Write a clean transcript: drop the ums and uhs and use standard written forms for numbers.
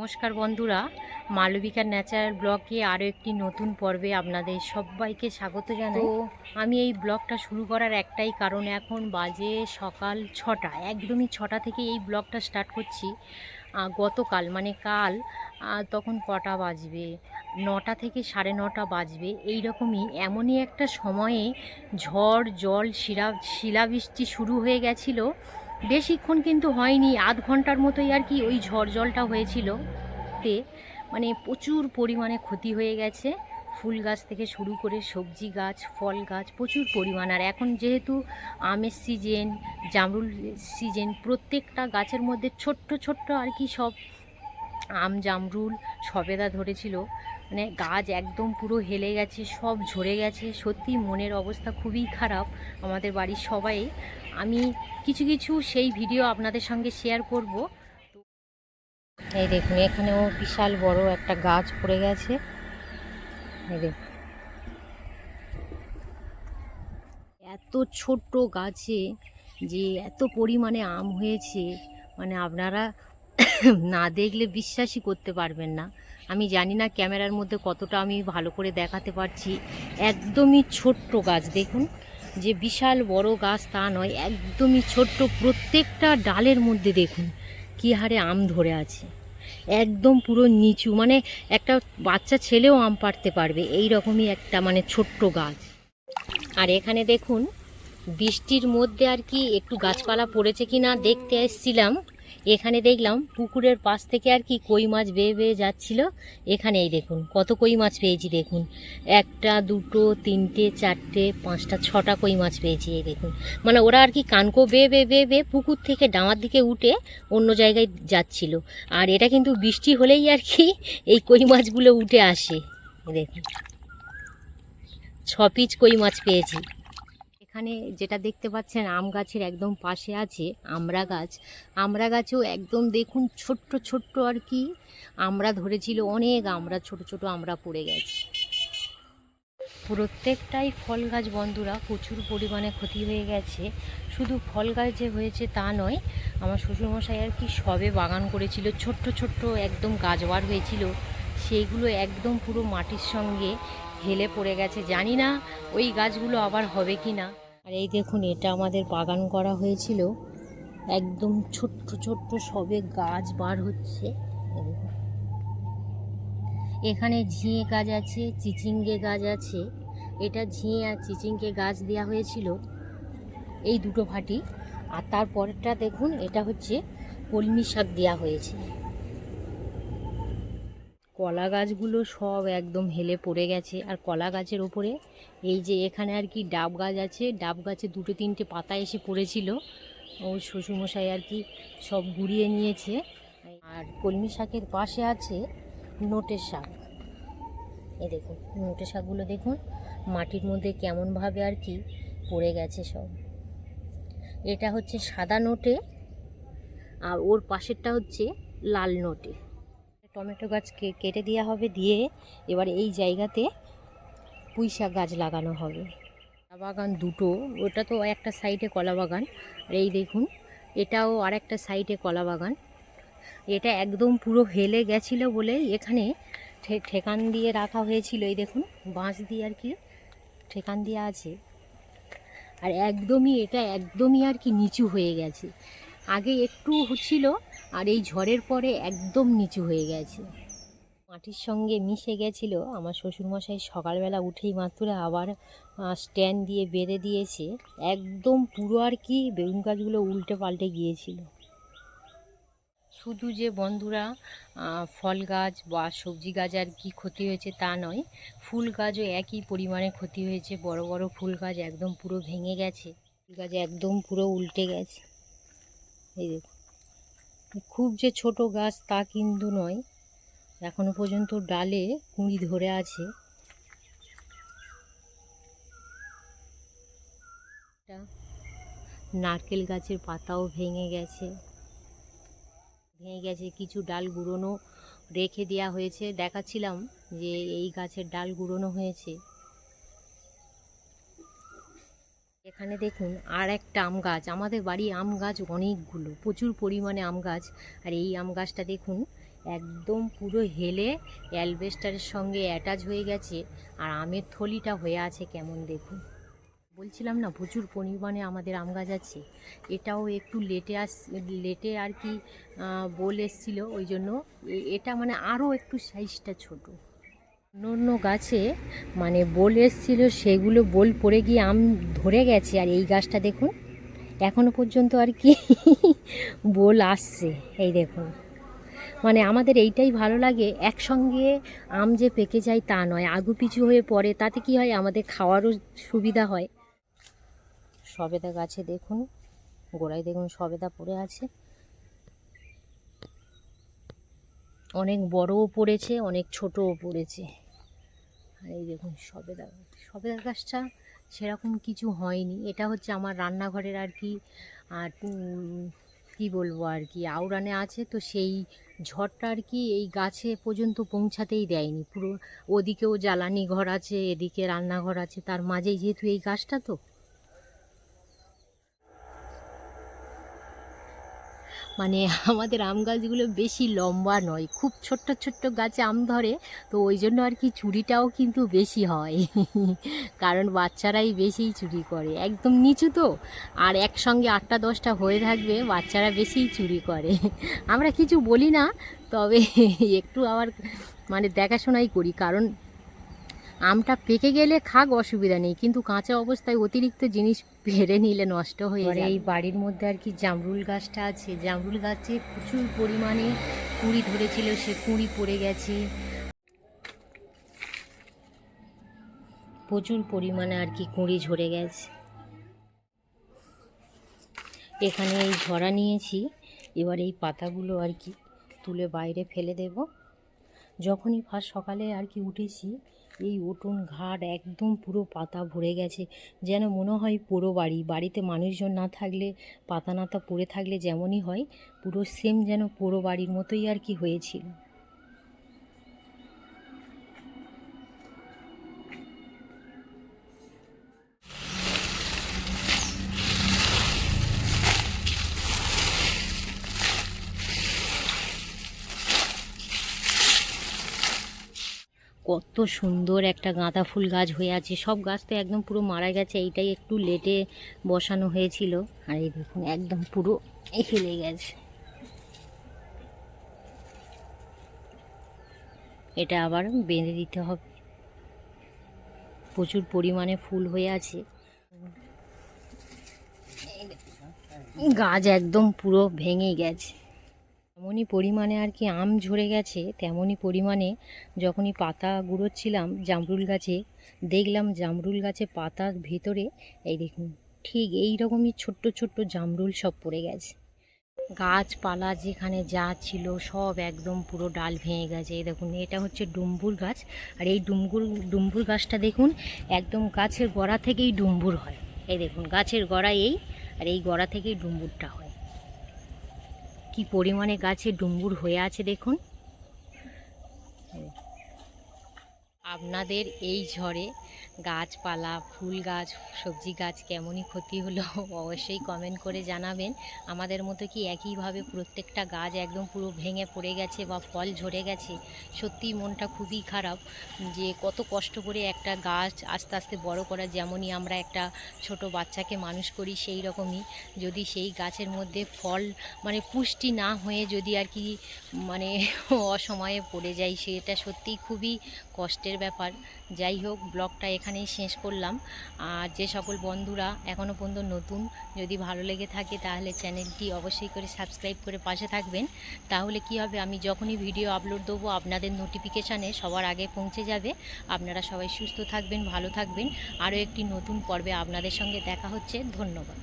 নমস্কার বন্ধুরা, মালবিকার ন্যাচারাল ব্লগে আরও একটি নতুন পর্বে আপনাদের সবাইকে স্বাগত জানাই। তো আমি এই ব্লগটা শুরু করার একটাই কারণ, এখন বাজে সকাল 6টা, একদমই 6টা থেকে এই ব্লগটা স্টার্ট করছি। গতকাল মানে কাল তখন কটা বাজবে, 9টা থেকে 9:30 বাজবে, এই রকমই এমনই একটা সময়ে ঝড় জল শিলাবৃষ্টি শুরু হয়ে গেছিলো। বেশিক্ষণ কিন্তু হয়নি, আধ ঘন্টার মতোই আর কি ওই ঝড় জলটা হয়েছিল। তে মানে প্রচুর পরিমাণে ক্ষতি হয়ে গেছে, ফুল গাছ থেকে শুরু করে সবজি গাছ, ফল গাছ প্রচুর পরিমাণ। আর এখন যেহেতু আমের সিজন, জামরুল সিজন, প্রত্যেকটা গাছের মধ্যে ছোট্ট ছোট্ট আর কি সব আম জামরুল সবেদা ধরেছিল, মানে গাছ একদম পুরো হেলে গেছে, সব ঝরে গেছে। সত্যি মনের অবস্থা খুবই খারাপ আমাদের বাড়ির সবাই। আমি কিছু কিছু সেই ভিডিও আপনাদের সঙ্গে শেয়ার করব। এই দেখুন, এখানেও বিশাল বড় একটা গাছ পড়ে গেছে। এই দেখুন, এত ছোট্ট গাছে যে এত পরিমাণে আম হয়েছে, মানে আপনারা না দেখলে বিশ্বাসই করতে পারবেন না। আমি জানি না ক্যামেরার মধ্যে কতটা আমি ভালো করে দেখাতে পারছি। একদমই ছোট্ট গাছ, দেখুন, যে বিশাল বড় গাছ তা নয়, একদমই ছোট্ট। প্রত্যেকটা ডালের মধ্যে দেখুন কী হারে আম ধরে আছে, একদম পুরো নিচু, মানে একটা বাচ্চা ছেলেও আম পাড়তে পারবে এই রকমই একটা মানে ছোট্ট গাছ। আর এখানে দেখুন, বৃষ্টির মধ্যে আর কি একটু গাছপালা পড়েছে কি না দেখতে এসেছিলাম। এখানে দেখলাম পুকুরের পাশ থেকে আর কি কই মাছ বেয়ে বেয়ে যাচ্ছিল। এখানে এই দেখুন কত কই মাছ পেয়েছি, দেখুন, একটা দুটো তিনটে চারটে পাঁচটা ছটা কই মাছ পেয়েছি। এই দেখুন, মানে ওরা আর কি কানকো বেয়ে বেয়ে বেয়ে বেয়ে পুকুর থেকে ডাঙার দিকে উঠে অন্য জায়গায় যাচ্ছিল। আর এটা কিন্তু বৃষ্টি হলেই আর কি এই কই মাছগুলো উঠে আসে। দেখুন, 6 পিস কই মাছ পেয়েছি। এখানে যেটা দেখতে পাচ্ছেন আম গাছের একদম পাশে আছে আমড়া গাছ। আমড়া গাছেও একদম দেখুন ছোট্ট ছোট্ট আর কি আমড়া ধরেছিল, অনেক আমড়া, ছোট ছোট আমড়া পড়ে গেছে। প্রত্যেকটাই ফল গাছ বন্ধুরা প্রচুর পরিমাণে ক্ষতি হয়ে গেছে। শুধু ফল গাছ যে হয়েছে তা নয়, আমার শ্বশুরমশাই আর কি সবে বাগান করেছিল, ছোট্ট ছোট্ট একদম গাছ বার হয়েছিল, সেইগুলো একদম পুরো মাটির সঙ্গে হেলে পড়ে গেছে। জানি না ওই গাছগুলো আবার হবে কি না। আর এই দেখুন, এটা আমাদের বাগান করা হয়েছিল, একদম ছোট্ট ছোট্ট সবে গাছ বার হচ্ছে। এখানে ঝিঙে গাছ আছে, চিচিঙ্গে গাছ আছে। এটা ঝিঙে আর চিচিঙ্গে গাছ দেওয়া হয়েছিল এই দুটো ভাটি। আর তারপরটা দেখুন, এটা হচ্ছে কলমি শাক দেওয়া হয়েছে। কলা গাছগুলো সব একদম হেলে পড়ে গেছে। আর কলা গাছের ওপরে এই যে এখানে আর কি ডাব গাছ আছে, ডাব গাছে দুটো তিনটে পাতা এসে পড়েছিল, ও শ্বশুরমশাই আর কি সব গুঁড়িয়ে নিয়েছে। আর কলমি শাকের পাশে আছে নোটের শাক। এই দেখুন নোটে শাকগুলো দেখুন মাটির মধ্যে কেমনভাবে আর কি পড়ে গেছে সব। এটা হচ্ছে সাদা নোটে, আর ওর পাশেরটা হচ্ছে লাল নোটে। টমেটো গাছ কেটে দেওয়া হবে, দিয়ে এবার এই জায়গাতে পুঁই শাক গাছ লাগানো হবে। কলা বাগান দুটো, ওটা তো একটা সাইডে কলা বাগান, আর এই দেখুন এটাও আর একটা সাইডে কলা বাগান। এটা একদম পুরো হেলে গেছিলো বলে এখানে ঠেকান দিয়ে রাখা হয়েছিল। এই দেখুন বাঁশ দিয়ে আর কি ঠেকান দিয়ে আছে। আর একদমই এটা একদমই আর কি নিচু হয়ে গেছে, আগে একটু হচ্ছিল আর এই ঝড়ের পরে একদম নিচু হয়ে গেছে, মাটির সঙ্গে মিশে গেছিলো। আমার শ্বশুরমশাই সকালবেলা উঠেই মাত্র আবার স্ট্যান্ড দিয়ে বেঁধে দিয়েছে, একদম পুরো আর কি বেগুন গাছগুলো উল্টে পাল্টে গিয়েছিল। শুধু যে বন্ধুরা ফল গাছ বা সবজি গাছ আর কি ক্ষতি হয়েছে তা নয়, ফুল গাছও একই পরিমাণে ক্ষতি হয়েছে। বড় বড় ফুল গাছ একদম পুরো ভেঙে গেছে, ফুল গাছ একদম পুরো উল্টে গেছে। এই দেখুন, খুব যে ছোট গাছ তা কিন্তু নয়, এখনো পর্যন্ত ডালে কুঁড়ি ধরে আছে। নারকেল গাছের পাতাও ভেঙে গেছে, কিছু ডাল গুঁড়োনো রেখে দেওয়া হয়েছে, দেখাচ্ছিলাম যে এই গাছের ডাল গুঁড়োনো হয়েছে। এখানে দেখুন আর একটা আম গাছ, আমাদের বাড়ি আম গাছ অনেকগুলো, প্রচুর পরিমাণে আম গাছ। আর এই আম গাছটা দেখুন একদম পুরো হেলে অ্যালবেস্টারের সঙ্গে অ্যাটাচ হয়ে গেছে। আর আমের থলিটা হয়ে আছে কেমন দেখুন। বলছিলাম না প্রচুর পরিমাণে আমাদের আম গাছ আছে। এটাও একটু লেটে আর কি বোল এসছিল, ওই জন্য এটা মানে আরও একটু সাইজটা ছোট। অন্য অন্য গাছে মানে বোল এসছিল, সেগুলো বোল পড়ে গিয়ে আম ধরে গেছে। আর এই গাছটা দেখুন এখনো পর্যন্ত আর কি বোল আসছে, এই দেখুন। মানে আমাদের এইটাই ভালো লাগে, একসঙ্গে আম যে পেকে যায় তা নয়, আগুপিছু হয়ে পড়ে, তাতে কি হয় আমাদের খাওয়ারও সুবিধা হয়। সবেদা গাছে দেখুন গোড়ায় দেখুন সবেদা পড়ে আছে, অনেক বড়ও পড়েছে অনেক ছোটও পড়েছে। আর এই দেখুন সবেদা গাছটা সেরকম কিছু হয়নি। এটা হচ্ছে আমার রান্নাঘরের আর কি, আর কী বলবো আর কি, আউড়ানে আছে তো, সেই ঝড়টা আর কি এই গাছে পর্যন্ত পৌঁছাতেই দেয়নি। পুরো ওদিকেও জ্বালানি ঘর আছে, এদিকে রান্নাঘর আছে, তার মাঝেই যেহেতু এই গাছটা, তো মানে আমাদের আম গাছগুলো বেশি লম্বা নয়, খুব ছোট্ট ছোট্ট গাছে আম ধরে, তো ওই জন্য আর কি চুরিটাও কিন্তু বেশি হয় কারণ বাচ্চারাই বেশিই চুরি করে, একদম নিচু তো, আর একসঙ্গে 8টা 10টা হয়ে থাকবে, বাচ্চারা বেশিই চুরি করে। আমরা কিছু বলি না, তবে একটু আবার মানে দেখাশোনাই করি, কারণ আমটা পেকে গেলে খাক অসুবিধা নেই, কিন্তু কাঁচা অবস্থায় অতিরিক্ত জিনিস পেরে নিলে নষ্ট হয়ে যায়। এই বাড়ির মধ্যে আর কি জামরুল গাছটা আছে, জামরুল গাছে প্রচুর পরিমাণে কুঁড়ি ধরেছিল, সে কুঁড়ি পড়ে গেছে প্রচুর পরিমাণে আর কি, কুঁড়ি ঝরে গেছে। এখানে এই ঝরা নিয়েছি, এবার এই পাতাগুলো আর কি তুলে বাইরে ফেলে দেব। যখনই ফার্স্ট সকালে আর কি উঠেছি, এই উঠোন ঘাট একদম পুরো পাতা ভরে গেছে, যেন মনে হয় পুরো বাড়িতে মানুষজন না থাকলে, পাতা নাতা পড়ে থাকলে যেমনই হয়, পুরো সেম যেন পুরো বাড়ির মতোই আর কি হয়েছিল। কত সুন্দর একটা গাঁদা ফুল গাছ হয়ে আছে, সব গাছ তো একদম পুরো মারা গেছে, এইটাই একটু লেটে বসানো হয়েছিল। আর এই দেখুন একদম পুরো হেলে গেছে, এটা আবার বেঁধে দিতে হবে। প্রচুর পরিমাণে ফুল হয়ে আছে, গাছ একদম পুরো ভেঙে গেছে। তেমনই পরিমাণে আর কি আম ঝরে গেছে, তেমনই পরিমাণে যখনই পাতা গুঁড়োচ্ছিলাম জামরুল গাছে, দেখলাম জামরুল গাছে পাতার ভেতরে এই দেখুন ঠিক এই রকমই ছোট্ট ছোট্ট জামরুল সব পড়ে গেছে। গাছপালা যেখানে যা ছিল সব একদম পুরো ডাল ভেঙে গেছে। এই দেখুন এটা হচ্ছে ডুম্বুর গাছ, আর এই ডুম্বুর গাছটা দেখুন একদম গাছের গোড়া থেকেই ডুম্বুর হয়। এই দেখুন গাছের গোড়া এই, আর এই গোড়া থেকেই ডুম্বুরটা হয়। কি পরিমাণে গাছে ডুম্বুর হয়ে আছে দেখুন। আপনাদের এই ঝড়ে গাছপালা, ফুল গাছ, সবজি গাছ কেমনই ক্ষতি হলো অবশ্যই কমেন্ট করে জানাবেন। আমাদের মতো কি একইভাবে প্রত্যেকটা গাছ একদম পুরো ভেঙে পড়ে গেছে বা ফল ঝরে গেছে? সত্যিই মনটা খুবই খারাপ যে কত কষ্ট করে একটা গাছ আস্তে আস্তে বড় করা, যেমনই আমরা একটা ছোট বাচ্চাকে মানুষ করি সেই রকমই যদি সেই গাছের মধ্যে ফল মানে পুষ্টি না হয়ে যদি আর কি মানে অসময়ে পড়ে যায়, সেটা সত্যিই খুবই কষ্টের ব্যাপার। যাই হোক, ব্লগটা এখানেই শেষ করলাম। আর যে সকল বন্ধুরা এখনও পর্যন্ত নতুন, যদি ভালো লেগে থাকে তাহলে চ্যানেলটি অবশ্যই করে সাবস্ক্রাইব করে পাশে থাকবেন। তাহলে কি হবে, আমি যখনই ভিডিও আপলোড দেবো আপনাদের নোটিফিকেশানে সবার আগে পৌঁছে যাবে। আপনারা সবাই সুস্থ থাকবেন, ভালো থাকবেন। আরও একটি নতুন পর্বে আপনাদের সঙ্গে দেখা হচ্ছে। ধন্যবাদ।